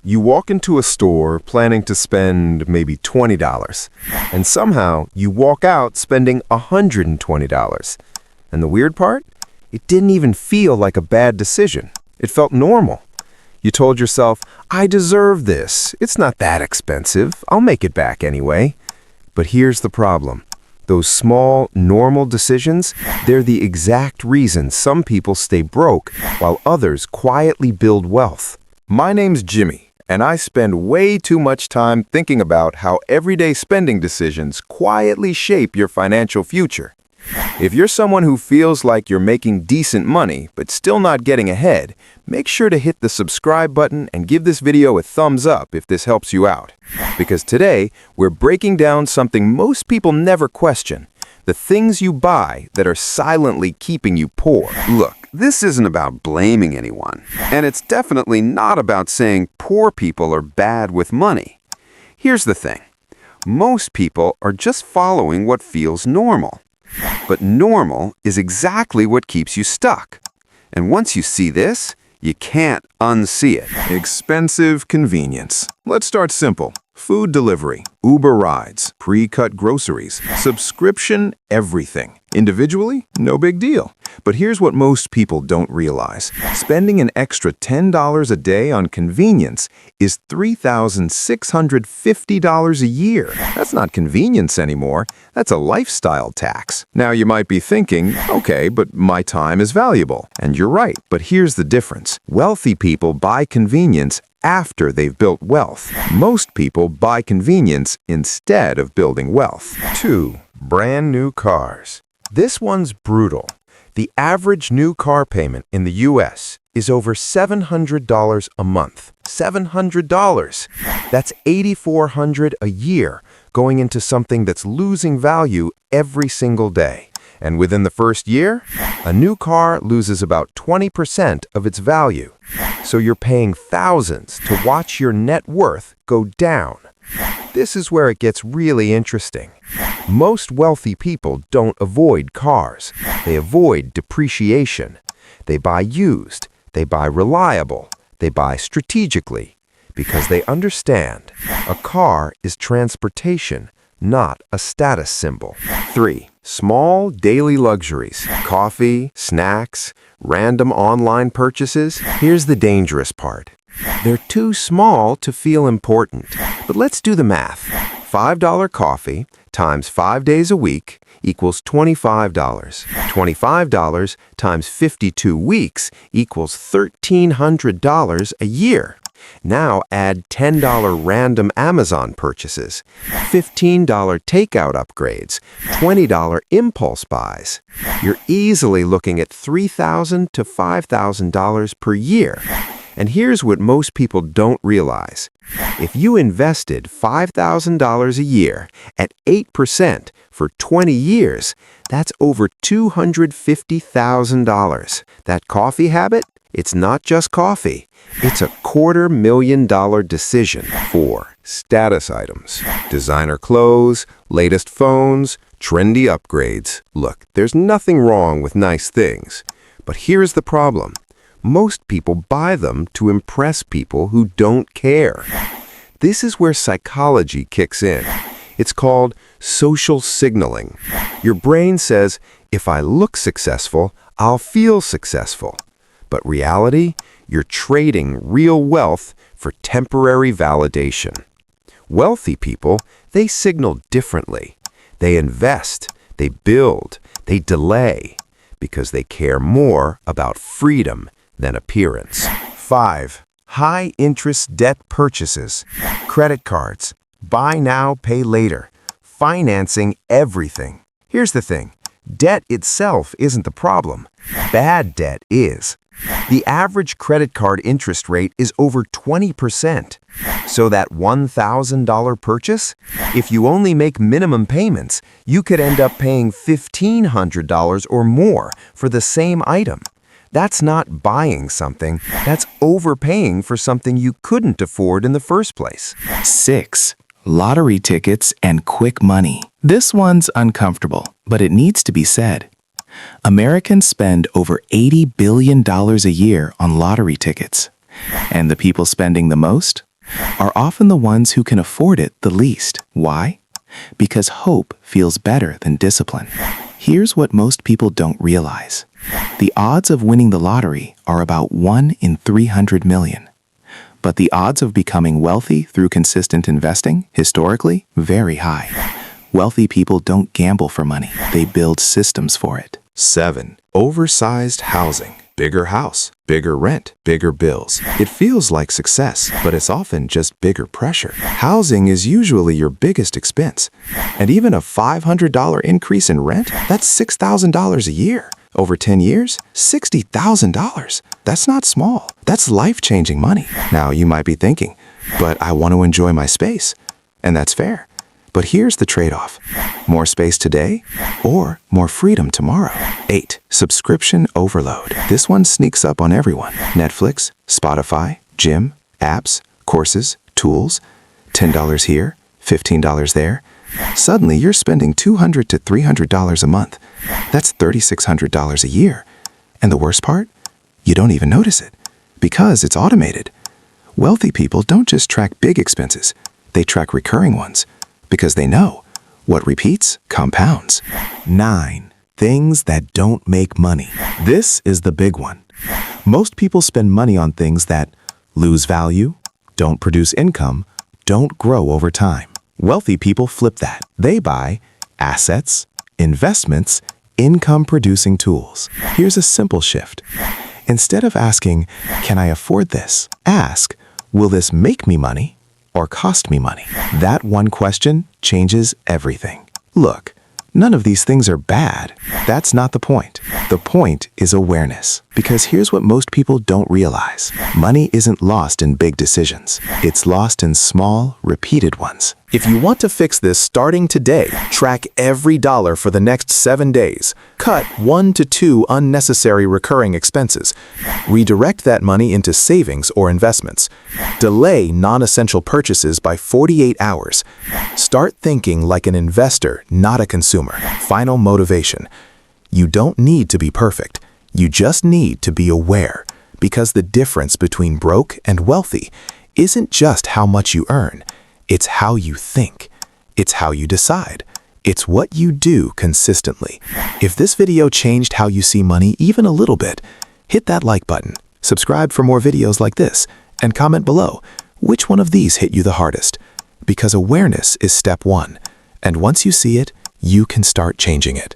You walk into a store planning to spend maybe $20, and somehow you walk out spending $120. And the weird part? It didn't even feel like a bad decision. It felt normal. You told yourself, I deserve this. It's not that expensive. I'll make it back anyway. But here's the problem. Those small, normal decisions, they're the exact reason some people stay broke while others quietly build wealth. My name's Jimmy, and I spend way too much time thinking about how everyday spending decisions quietly shape your financial future. If you're someone who feels like you're making decent money but still not getting ahead, make sure to hit the subscribe button and give this video a thumbs up if this helps you out. Because today, we're breaking down something most people never question: the things you buy that are silently keeping you poor. Look, this isn't about blaming anyone, and it's definitely not about saying poor people are bad with money. Here's the thing. Most people are just following what feels normal. But normal is exactly what keeps you stuck. And once you see this, you can't unsee it. Expensive convenience. Let's start simple. Food delivery, Uber rides, pre-cut groceries, subscription, everything. Individually, no big deal. But here's what most people don't realize. Spending an extra $10 a day on convenience is $3,650 a year. That's not convenience anymore. That's a lifestyle tax. Now you might be thinking, okay, but my time is valuable. And you're right. But here's the difference. Wealthy people buy convenience after they've built wealth. Most people buy convenience instead of building wealth. 2. Brand new cars. This one's brutal. The average new car payment in the U.S. is over $700 a month. $700! That's $8,400 a year going into something that's losing value every single day. And within the first year, a new car loses about 20% of its value. So you're paying thousands to watch your net worth go down. This is where it gets really interesting. Most wealthy people don't avoid cars. They avoid depreciation. They buy used. They buy reliable. They buy strategically. Because they understand a car is transportation, not a status symbol. 3. Small daily luxuries. Coffee, snacks, random online purchases. Here's the dangerous part. They're too small to feel important. But let's do the math. $5 coffee times 5 days a week equals $25. $25 times 52 weeks equals $1,300 a year. Now add $10 random Amazon purchases, $15 takeout upgrades, $20 impulse buys. You're easily looking at $3,000 to $5,000 per year. And here's what most people don't realize. If you invested $5,000 a year at 8% for 20 years, that's over $250,000. That coffee habit? It's not just coffee. It's a $250,000 decision. 4. Status items. Designer clothes, latest phones, trendy upgrades. Look, there's nothing wrong with nice things. But here's the problem. Most people buy them to impress people who don't care. This is where psychology kicks in. It's called social signaling. Your brain says, if I look successful, I'll feel successful. But reality, you're trading real wealth for temporary validation. Wealthy people, they signal differently. They invest, they build, they delay, because they care more about freedom than appearance. 5. High-interest debt purchases. Credit cards. Buy now, pay later. Financing everything. Here's the thing. Debt itself isn't the problem. Bad debt is. The average credit card interest rate is over 20%. So that $1,000 purchase, if you only make minimum payments, you could end up paying $1,500 or more for the same item. That's not buying something, that's overpaying for something you couldn't afford in the first place. 6. Lottery tickets and quick money. This one's uncomfortable, but it needs to be said. Americans spend over $80 billion a year on lottery tickets. And the people spending the most? are often the ones who can afford it the least. Why? Because hope feels better than discipline. Here's what most people don't realize. The odds of winning the lottery are about 1 in 300 million. But the odds of becoming wealthy through consistent investing, historically, very high. Wealthy people don't gamble for money. They build systems for it. 7. Oversized housing. Bigger house, bigger rent, bigger bills. It feels like success, but it's often just bigger pressure. Housing is usually your biggest expense. And even a $500 increase in rent, that's $6,000 a year. Over 10 years, $60,000. That's not small. That's life-changing money. Now, you might be thinking, but I want to enjoy my space. And that's fair. But here's the trade-off. More space today or more freedom tomorrow. 8. Subscription overload. This one sneaks up on everyone. Netflix, Spotify, gym, apps, courses, tools. $10 here, $15 there. Suddenly, you're spending $200 to $300 a month. That's $3,600 a year. And the worst part? You don't even notice it because it's automated. Wealthy people don't just track big expenses. They track recurring ones. Because they know what repeats compounds. 9. Things that don't make money. This is the big one. Most people spend money on things that lose value, don't produce income, don't grow over time. Wealthy people flip that. They buy assets, investments, income-producing tools. Here's a simple shift. Instead of asking, can I afford this? Ask, will this make me money? Or cost me money? That one question changes everything. Look, none of these things are bad. That's not the point. The point is awareness. Because here's what most people don't realize. Money isn't lost in big decisions. It's lost in small, repeated ones. If you want to fix this starting today, track every dollar for the next 7 days. Cut 1 to 2 unnecessary recurring expenses. Redirect that money into savings or investments. Delay non-essential purchases by 48 hours. Start thinking like an investor, not a consumer. Final motivation. You don't need to be perfect. You just need to be aware. Because the difference between broke and wealthy isn't just how much you earn. It's how you think. It's how you decide. It's what you do consistently. If this video changed how you see money even a little bit, hit that like button, subscribe for more videos like this, and comment below which one of these hit you the hardest. Because awareness is step 1, and once you see it, you can start changing it.